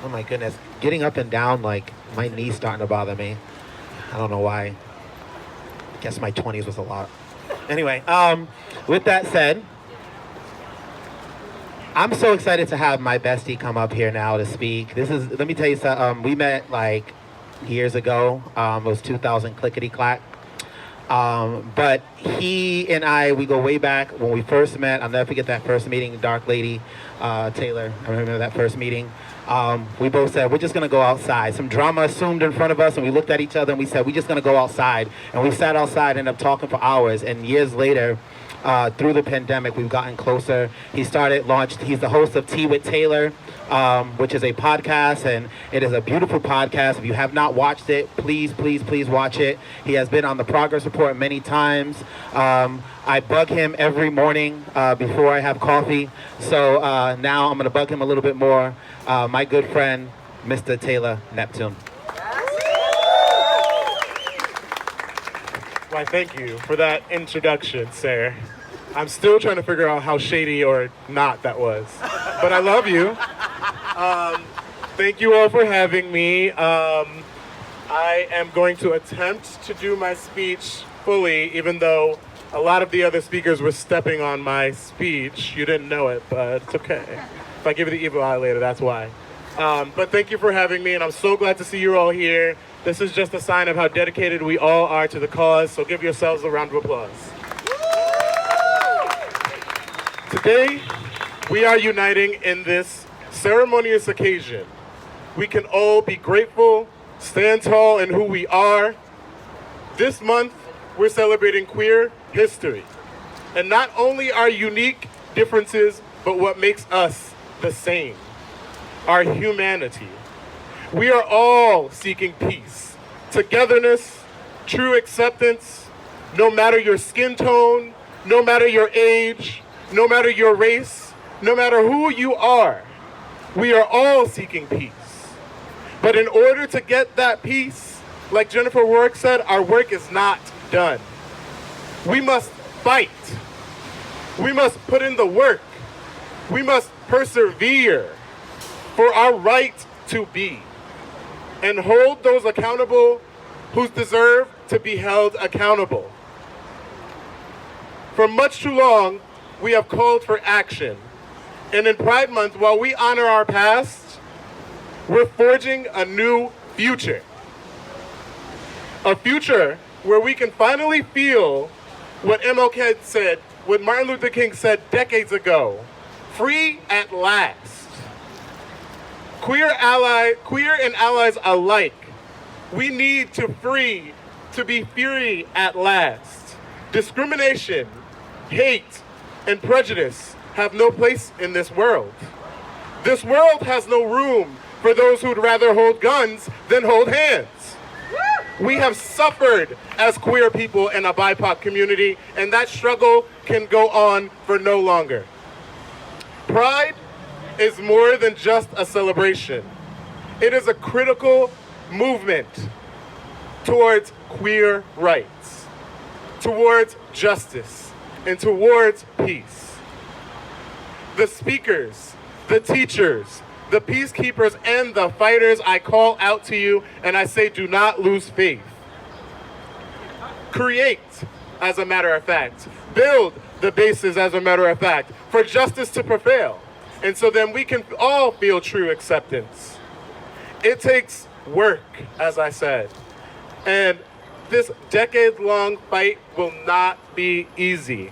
Oh my goodness. Getting up and down, like, my knee's starting to bother me. I don't know why. I guess my 20s was a lot. Anyway, with that said, I'm so excited to have my bestie come up here now to speak. Let me tell you something. We met like years ago. It was 2000 clickety clack. But he and we go way back when we first met. I'll never forget that first meeting, Dark Lady, Taylor. I remember that first meeting. We both said, we're just going to go outside. Some drama assumed in front of us, and we looked at each other and we said, we're just going to go outside. And we sat outside and ended up talking for hours. And years later, through the pandemic, we've gotten closer. He's the host of Tea with Taylor, which is a podcast, and it is a beautiful podcast. If you have not watched it, please, please, please watch it. He has been on the Progress Report many times. I bug him every morning before I have coffee. So now I'm going to bug him a little bit more. My good friend, Mr. Taylor Neptune. Why, thank you for that introduction, sir. I'm still trying to figure out how shady or not that was. But I love you. Thank you all for having me. I am going to attempt to do my speech fully, even though a lot of the other speakers were stepping on my speech. You didn't know it, but it's okay. If I give you the evil eye later, that's why. But thank you for having me, and I'm so glad to see you all here. This is just a sign of how dedicated we all are to the cause, so give yourselves a round of applause. Today, we are uniting in this ceremonious occasion. We can all be grateful, stand tall in who we are. This month, we're celebrating queer history. And not only our unique differences, but what makes us the same, our humanity. We are all seeking peace, togetherness, true acceptance, no matter your skin tone, no matter your age, no matter your race, no matter who you are. We are all seeking peace. But in order to get that peace, like Jennifer Rourke said, our work is not done. We must fight. We must put in the work. We must persevere for our right to be, and hold those accountable who deserve to be held accountable. For much too long, we have called for action. And in Pride Month, while we honor our past, we're forging a new future. A future where we can finally feel what MLK said, what Martin Luther King said decades ago, free at last. Queer and allies alike, we need to be free at last. Discrimination, hate, and prejudice have no place in this world. This world has no room for those who'd rather hold guns than hold hands. We have suffered as queer people in a BIPOC community, and that struggle can go on for no longer. Pride is more than just a celebration. It is a critical movement towards queer rights, towards justice, and towards peace. The speakers, the teachers, the peacekeepers, and the fighters, I call out to you and I say, do not lose faith. Create, as a matter of fact. Build the basis, as a matter of fact, for justice to prevail. And so then we can all feel true acceptance. It takes work, as I said. And this decade-long fight will not be easy.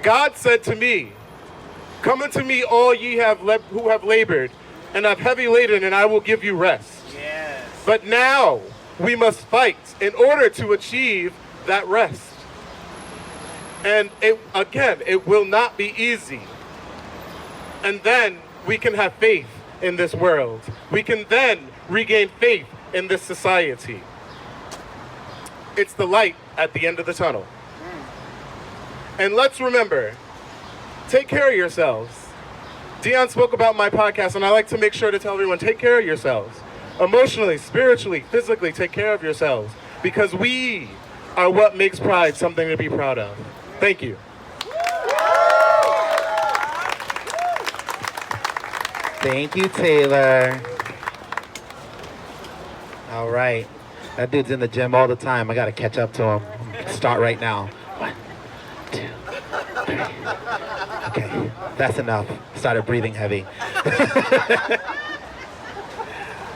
God said to me, come unto me, all ye who have labored and have heavy laden, and I will give you rest. Yes. But now we must fight in order to achieve that rest. And it will not be easy. And then we can have faith in this world. We can then regain faith in this society. It's the light at the end of the tunnel. And let's remember, take care of yourselves. Dion spoke about my podcast, and I like to make sure to tell everyone, take care of yourselves. Emotionally, spiritually, physically, take care of yourselves. Because we are what makes Pride something to be proud of. Thank you. Thank you, Taylor. All right. That dude's in the gym all the time. I got to catch up to him. Start right now. 1, 2, 3. Okay, that's enough. Started breathing heavy.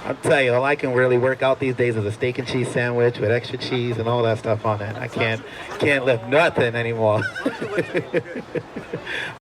I'll tell you, all I can really work out these days is a steak and cheese sandwich with extra cheese and all that stuff on it. I can't lift nothing anymore.